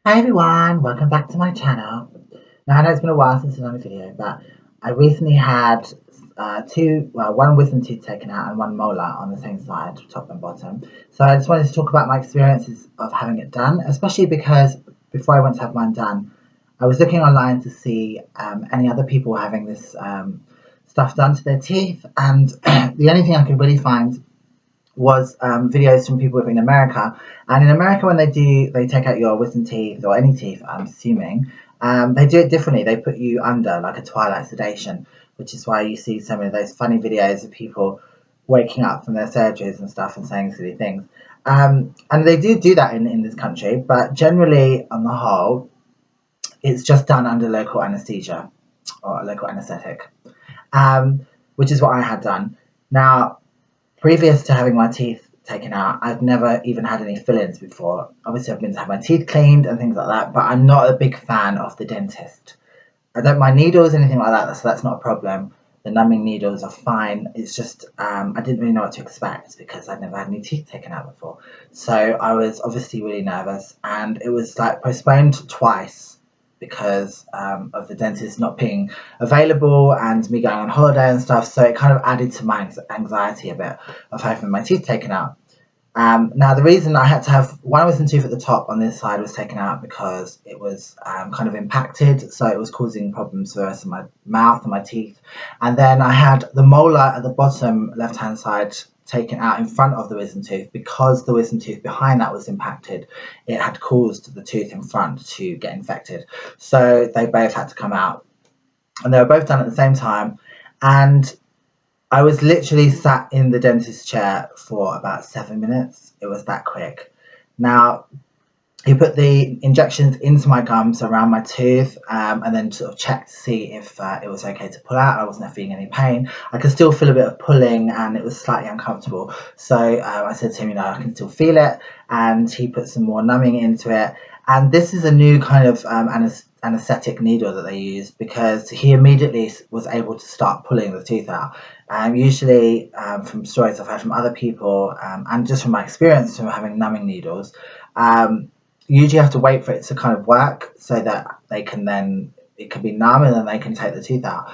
Hi everyone, welcome back to my channel. Now I know it's been a while since I've done a video, but I recently had one wisdom tooth taken out and one molar on the same side, top and bottom. So I just wanted to talk about my experiences of having it done, especially because before I went to have mine done, I was looking online to see any other people having this stuff done to their teeth, and the only thing I could really find was videos from people living in America. And in America, when they take out your wisdom teeth or any teeth, I'm assuming, they do it differently. They put you under like a twilight sedation, which is why you see so many of those funny videos of people waking up from their surgeries and stuff and saying silly things. And they do that in this country, but generally, on the whole, it's just done under local anesthesia or local anesthetic, which is what I had done. Now, previous to having my teeth taken out, I've never even had any fill-ins before. Obviously, I've been to have my teeth cleaned and things like that, but I'm not a big fan of the dentist. I don't mind needles, anything like that, so that's not a problem. The numbing needles are fine. It's just I didn't really know what to expect because I'd never had any teeth taken out before. So I was obviously really nervous, and it was like postponed twice because of the dentist not being available and me going on holiday and stuff. So it kind of added to my anxiety a bit of having my teeth taken out. Now, the reason I had to have one wisdom tooth at the top on this side was taken out because it was kind of impacted, so it was causing problems for the rest of my mouth and my teeth. And then I had the molar at the bottom left hand side taken out in front of the wisdom tooth because the wisdom tooth behind that was impacted. It had caused the tooth in front to get infected. So they both had to come out. And they were both done at the same time. And I was literally sat in the dentist chair for about 7 minutes. It was that quick. Now, he put the injections into my gums around my tooth, and then sort of checked to see if it was okay to pull out. I wasn't feeling any pain. I could still feel a bit of pulling, and it was slightly uncomfortable. So I said to him, I can still feel it, and he put some more numbing into it. And this is a new kind of anesthetic needle that they use because he immediately was able to start pulling the tooth out. Usually, from stories I've heard from other people, and just from my experience from having numbing needles, you usually have to wait for it to kind of work so that they can then it can be numb and then they can take the tooth out.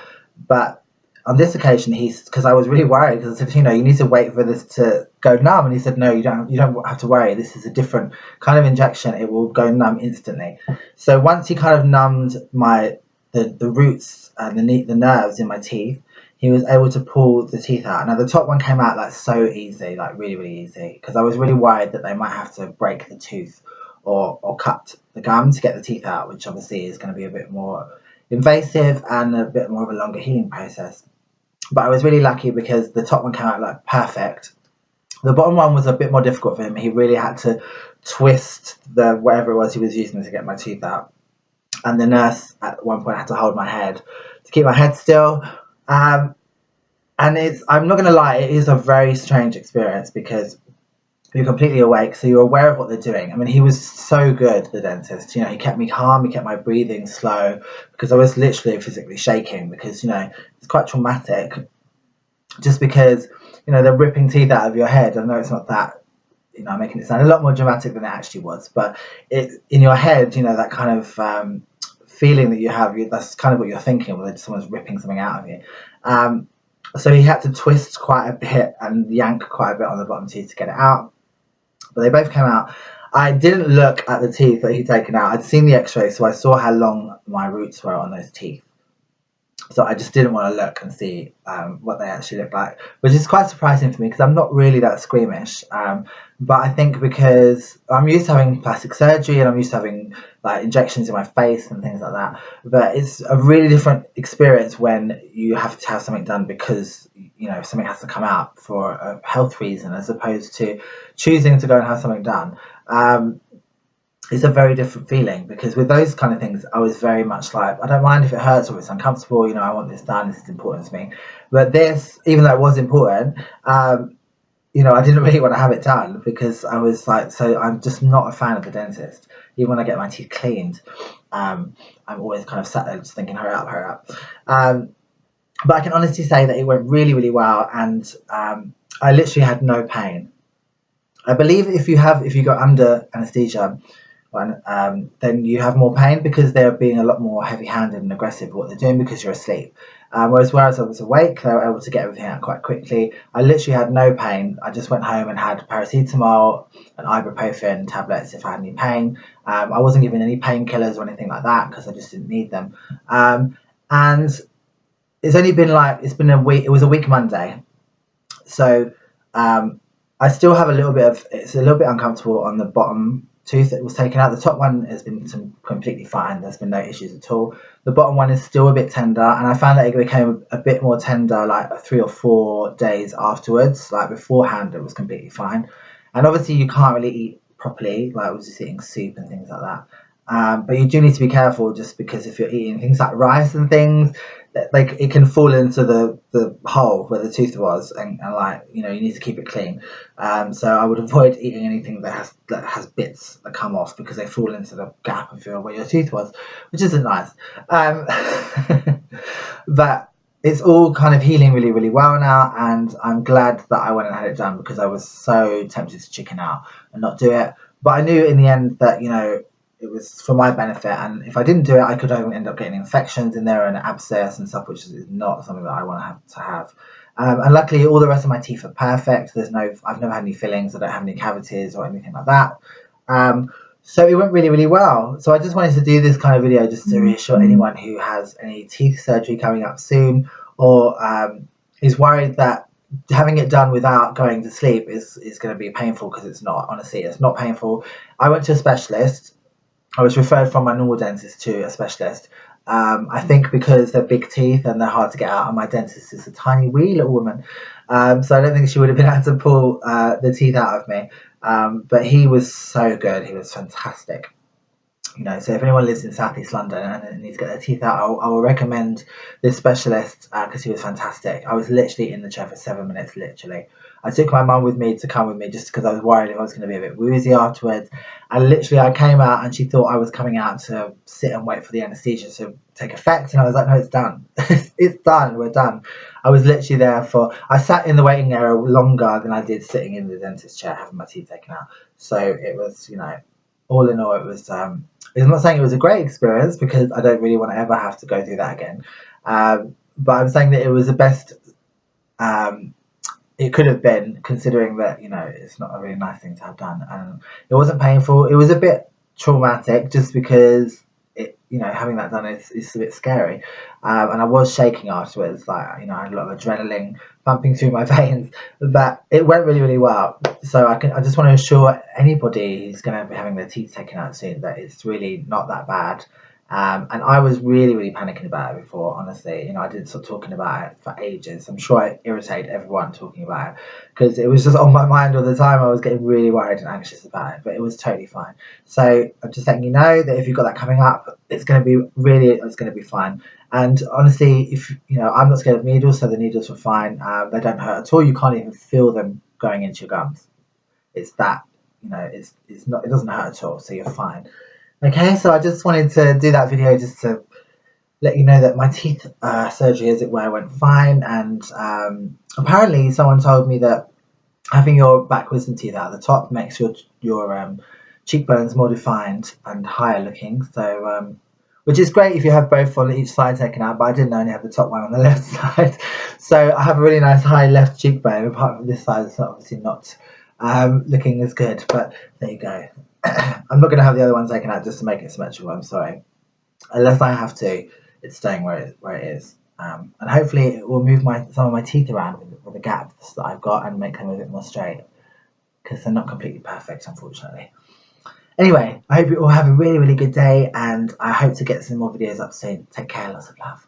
But on this occasion, because I was really worried because I said, you need to wait for this to go numb, and he said, no, you don't have to worry. This is a different kind of injection. It will go numb instantly. So once he kind of numbed the roots and the nerves in my teeth, he was able to pull the teeth out. Now the top one came out like so easy, like really, really easy, because I was really worried that they might have to break the tooth or cut the gum to get the teeth out, which obviously is going to be a bit more invasive and a bit more of a longer healing process. But I was really lucky because the top one came out like perfect. The bottom one was a bit more difficult for him. He really had to twist the whatever it was he was using to get my teeth out. And the nurse at one point had to hold my head to keep my head still. And I'm not going to lie, it is a very strange experience because you're completely awake, so you're aware of what they're doing. I mean, he was so good, the dentist. He kept me calm, he kept my breathing slow because I was literally physically shaking because, it's quite traumatic just because, they're ripping teeth out of your head. I know it's not that, I'm making it sound a lot more dramatic than it actually was, but in your head, that kind of feeling that you have, that's kind of what you're thinking when someone's ripping something out of you. So he had to twist quite a bit and yank quite a bit on the bottom teeth to get it out. But they both came out. I didn't look at the teeth that he'd taken out. I'd seen the x-ray, so I saw how long my roots were on those teeth. So I just didn't want to look and see what they actually look like, which is quite surprising for me because I'm not really that squeamish. But I think because I'm used to having plastic surgery and I'm used to having like injections in my face and things like that. But it's a really different experience when you have to have something done because something has to come out for a health reason as opposed to choosing to go and have something done. It's a very different feeling because with those kind of things, I was very much like, I don't mind if it hurts or it's uncomfortable, I want this done, this is important to me. But this, even though it was important, I didn't really want to have it done because I was like, so I'm just not a fan of the dentist. Even when I get my teeth cleaned, I'm always kind of sat there just thinking, hurry up, hurry up. But I can honestly say that it went really, really well, and I literally had no pain. I believe if you go under anesthesia, then you have more pain because they're being a lot more heavy-handed and aggressive with what they're doing because you're asleep. Whereas I was awake, they were able to get everything out quite quickly. I literally had no pain. I just went home and had paracetamol and ibuprofen tablets if I had any pain. I wasn't given any painkillers or anything like that because I just didn't need them. And it's only been it's been a week. It was a week Monday, so I still have it's a little bit uncomfortable on the bottom tooth that was taken out. The top one has been completely fine. There's been no issues at all. The bottom one is still a bit tender, and I found that it became a bit more tender like 3 or 4 days afterwards. Like beforehand, it was completely fine. And obviously, you can't really eat properly. Like I was just eating soup and things like that. But you do need to be careful just because if you're eating things like rice and things, like it can fall into the hole where the tooth was, and you need to keep it clean. So I would avoid eating anything that has bits that come off because they fall into the gap of where your tooth was, which isn't nice. But it's all kind of healing really, really well now, and I'm glad that I went and had it done because I was so tempted to chicken out and not do it. But I knew in the end that it was for my benefit, and if I didn't do it, I could end up getting infections in there and abscess and stuff, which is not something that I want to have. And luckily, all the rest of my teeth are perfect. I've never had any fillings. I don't have any cavities or anything like that. So it went really, really well. So I just wanted to do this kind of video just to reassure anyone who has any teeth surgery coming up soon, or is worried that having it done without going to sleep is going to be painful, because it's not. Honestly, it's not painful. I went to a specialist. I was referred from my normal dentist to a specialist. I think because they're big teeth and they're hard to get out, and my dentist is a tiny wee little woman. So I don't think she would have been able to pull the teeth out of me. But he was so good. He was fantastic. So if anyone lives in Southeast London and needs to get their teeth out, I will recommend this specialist because he was fantastic. I was literally in the chair for 7 minutes, literally. I took my mum with me to come with me just because I was worried if I was going to be a bit woozy afterwards. And literally I came out and she thought I was coming out to sit and wait for the anaesthesia to take effect. And I was like, no, it's done. It's done. We're done. I was literally I sat in the waiting area longer than I did sitting in the dentist chair having my teeth taken out. So it was, all in all, it was... I'm not saying it was a great experience because I don't really want to ever have to go through that again. But I'm saying that it was the best it could have been, considering that, it's not a really nice thing to have done. And it wasn't painful. It was a bit traumatic just because having that done is a bit scary. And I was shaking afterwards. I had a lot of adrenaline pumping through my veins, but it went really, really well. So I just want to assure anybody who's going to be having their teeth taken out soon that it's really not that bad. And I was really, really panicking about it before, honestly. I didn't stop talking about it for ages. I'm sure I irritated everyone talking about it because it was just on my mind all the time. I was getting really worried and anxious about it, but it was totally fine. So I'm just letting you know that if you've got that coming up, it's going to be fine. And honestly, if I'm not scared of needles, so the needles were fine. They don't hurt at all. You can't even feel them going into your gums. It's that, it's not. It doesn't hurt at all, so you're fine. Okay, so I just wanted to do that video just to let you know that my teeth surgery, as it were, went fine. And apparently someone told me that having your back wisdom teeth out at the top makes your cheekbones more defined and higher looking. So, which is great if you have both on each side taken out, but I didn't only have the top one on the left side. So I have a really nice high left cheekbone, apart from this side. It's obviously not looking as good, but there you go. I'm not going to have the other one taken out just to make it symmetrical, I'm sorry. Unless I have to, it's staying where it is. And hopefully it will move some of my teeth around with the gaps that I've got and make them a bit more straight, because they're not completely perfect, unfortunately. Anyway, I hope you all have a really, really good day, and I hope to get some more videos up soon. Take care, lots of love.